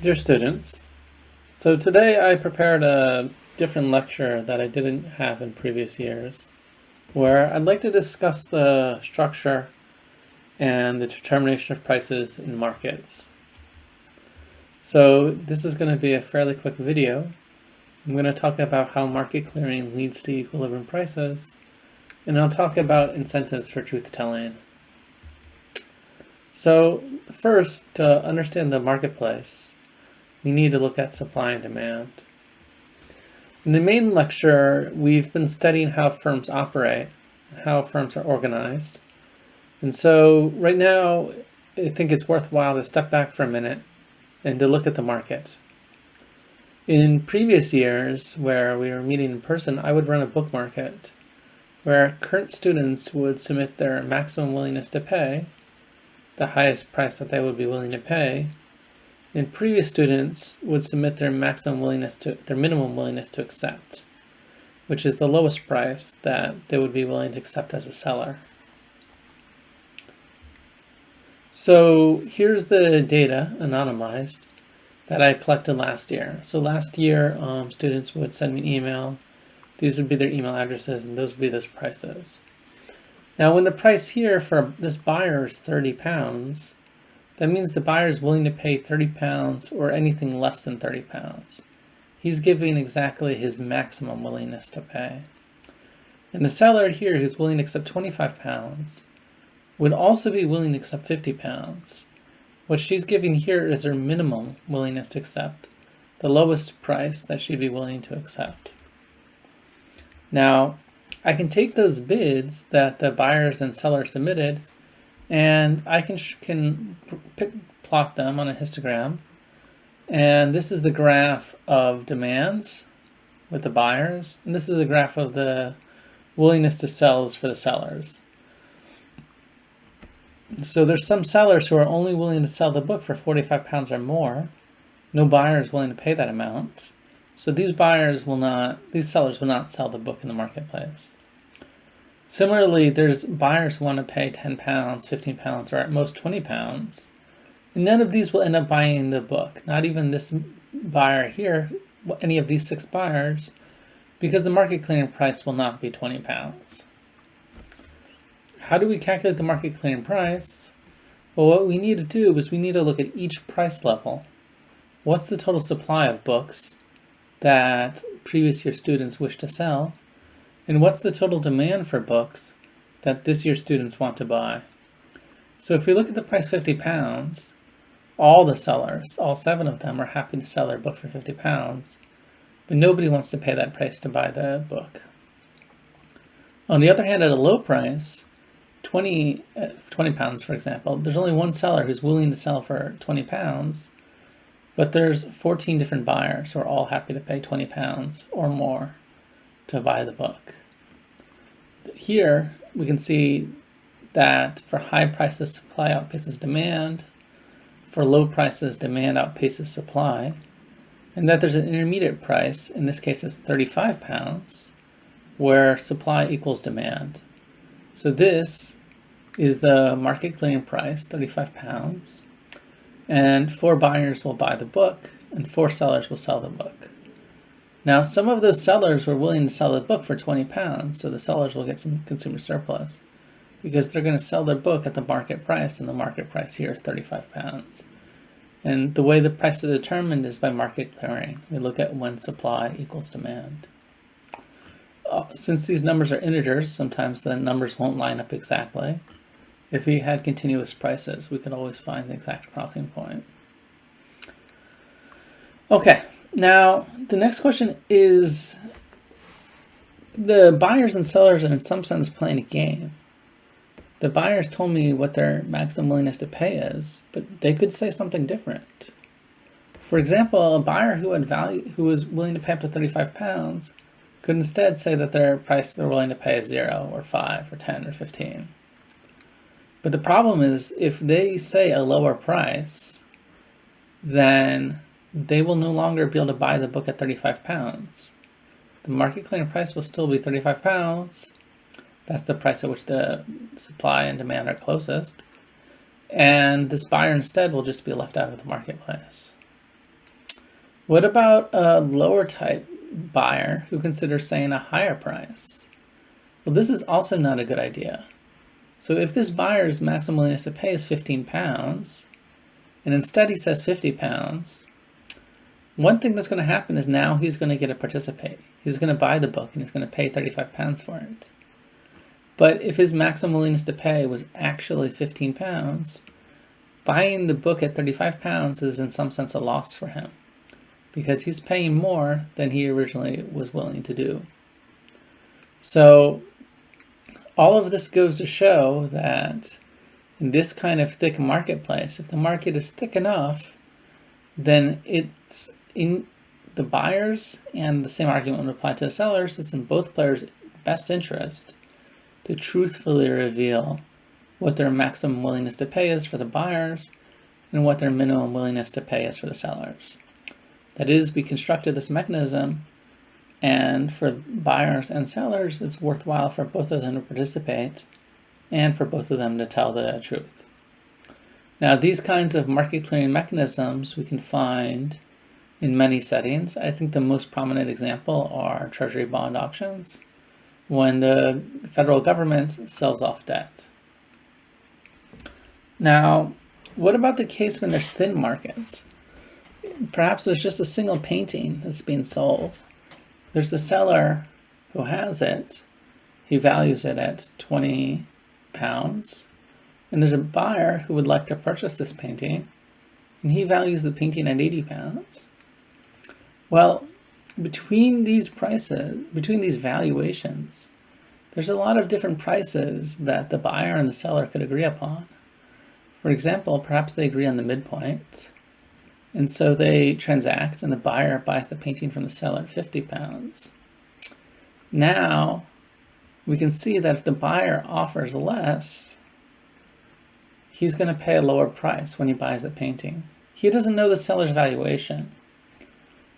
Dear students, so today I prepared a different lecture that I didn't have in previous years, where I'd like to discuss the structure and the determination of prices in markets. So this is going to be a fairly quick video. I'm going to talk about how market clearing leads to equilibrium prices, and I'll talk about incentives for truth-telling. So first, to understand the marketplace, we need to look at supply and demand. In the main lecture, we've been studying how firms operate, how firms are organized. And so right now, I think it's worthwhile to step back for a minute and to look at the market. In previous years, where we were meeting in person, I would run a book market where current students would submit their maximum willingness to pay, the highest price that they would be willing to pay, and previous students would submit their minimum willingness to accept, which is the lowest price that they would be willing to accept as a seller. So here's the data, anonymized, that I collected last year. So last year, students would send me an email. These would be their email addresses, and those would be those prices. Now, when the price here for this buyer is £30, that means the buyer is willing to pay £30 or anything less than £30. He's giving exactly his maximum willingness to pay. And the seller here, who's willing to accept £25, would also be willing to accept £50. What she's giving here is her minimum willingness to accept, the lowest price that she'd be willing to accept. Now, I can take those bids that the buyers and sellers submitted, and I can plot them on a histogram. And this is the graph of demands with the buyers, and this is a graph of the willingness to sell for the sellers. So there's some sellers who are only willing to sell the book for £45 or more. No buyer is willing to pay that amount. So these sellers will not sell the book in the marketplace. Similarly, there's buyers who want to pay £10, £15, or at most £20. And none of these will end up buying the book. Not even this buyer here, any of these 6 buyers, because the market clearing price will not be £20. How do we calculate the market clearing price? Well, what we need to do is we need to look at each price level. What's the total supply of books that previous year students wish to sell? And what's the total demand for books that this year's students want to buy? So if we look at the price £50, all the sellers, all 7 of them, are happy to sell their book for £50, but nobody wants to pay that price to buy the book. On the other hand, at a low price, £20, for example, there's only one seller who's willing to sell for £20, but there's 14 different buyers who are all happy to pay £20 or more to buy the book. Here, we can see that for high prices, supply outpaces demand. For low prices, demand outpaces supply. And that there's an intermediate price, in this case it's £35, where supply equals demand. So this is the market clearing price, £35. And 4 buyers will buy the book, and 4 sellers will sell the book. Now, some of those sellers were willing to sell the book for £20, so the sellers will get some consumer surplus because they're going to sell their book at the market price, and the market price here is £35. And the way the price is determined is by market clearing. We look at when supply equals demand. Since these numbers are integers, sometimes the numbers won't line up exactly. If we had continuous prices, we could always find the exact crossing point. Okay. Now, the next question is, the buyers and sellers are in some sense playing a game. The buyers told me what their maximum willingness to pay is, but they could say something different. For example, a buyer who was willing to pay up to £35 could instead say that their price they're willing to pay is 0 or 5 or 10 or 15. But the problem is, if they say a lower price, then they will no longer be able to buy the book at £35. The market clearing price will still be £35. That's the price at which the supply and demand are closest. And this buyer instead will just be left out of the marketplace. What about a lower type buyer who considers saying a higher price? Well, this is also not a good idea. So if this buyer's maximum willingness to pay is £15, and instead he says £50, one thing that's going to happen is now he's going to get to participate. He's going to buy the book and he's going to pay £35 for it. But if his maximum willingness to pay was actually £15, buying the book at £35 is in some sense a loss for him, because he's paying more than he originally was willing to do. So all of this goes to show that in this kind of thick marketplace, if the market is thick enough, then it's in the buyers, and the same argument would apply to the sellers, it's in both players' best interest to truthfully reveal what their maximum willingness to pay is for the buyers and what their minimum willingness to pay is for the sellers. That is, we constructed this mechanism, and for buyers and sellers, it's worthwhile for both of them to participate and for both of them to tell the truth. Now, these kinds of market clearing mechanisms we can find in many settings. I think the most prominent example are treasury bond auctions, when the federal government sells off debt. Now, what about the case when there's thin markets? Perhaps there's just a single painting that's being sold. There's a seller who has it. He values it at £20. And there's a buyer who would like to purchase this painting, and he values the painting at £80. Well, between these prices, between these valuations, there's a lot of different prices that the buyer and the seller could agree upon. For example, perhaps they agree on the midpoint, and so they transact and the buyer buys the painting from the seller at £50. Now, we can see that if the buyer offers less, he's going to pay a lower price when he buys the painting. He doesn't know the seller's valuation.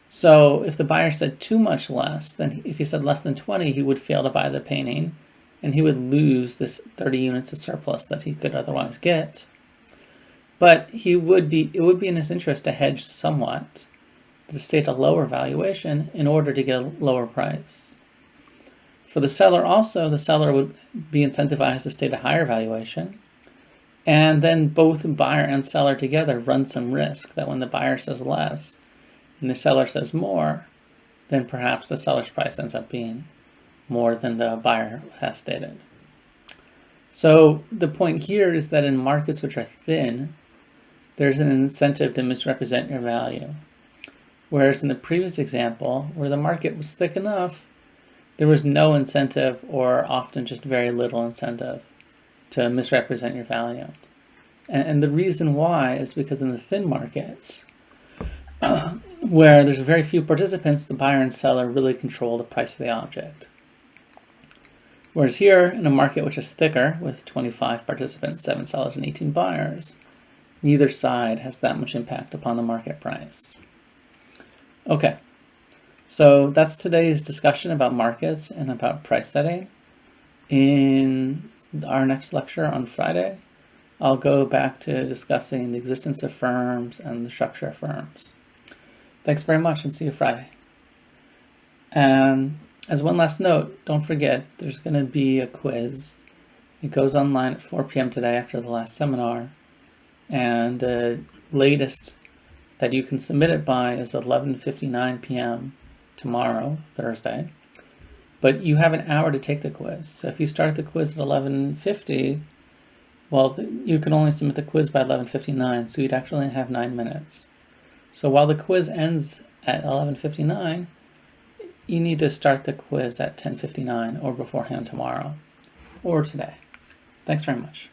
So if the buyer said too much less, then if he said less than 20, he would fail to buy the painting, and he would lose this 30 units of surplus that he could otherwise get. But it would be in his interest to hedge somewhat, to state a lower valuation in order to get a lower price. For the seller also, the seller would be incentivized to state a higher valuation, and then both buyer and seller together run some risk that when the buyer says less and the seller says more, then perhaps the seller's price ends up being more than the buyer has stated. So the point here is that in markets which are thin, there's an incentive to misrepresent your value. Whereas in the previous example, where the market was thick enough, there was no incentive, or often just very little incentive, to misrepresent your value. And the reason why is because in the thin markets, where there's very few participants, the buyer and seller really control the price of the object. Whereas here, in a market which is thicker, with 25 participants, 7 sellers, and 18 buyers, neither side has that much impact upon the market price. Okay, so that's today's discussion about markets and about price setting. In our next lecture on Friday, I'll go back to discussing the existence of firms and the structure of firms. Thanks very much, and see you Friday. And as one last note, don't forget, there's going to be a quiz. It goes online at 4 p.m. today after the last seminar, and the latest that you can submit it by is 11:59 p.m. tomorrow, Thursday. But you have an hour to take the quiz. So if you start the quiz at 11:50, well, you can only submit the quiz by 11:59, so you'd actually have 9 minutes. So while the quiz ends at 11:59, you need to start the quiz at 10:59 or beforehand tomorrow or today. Thanks very much.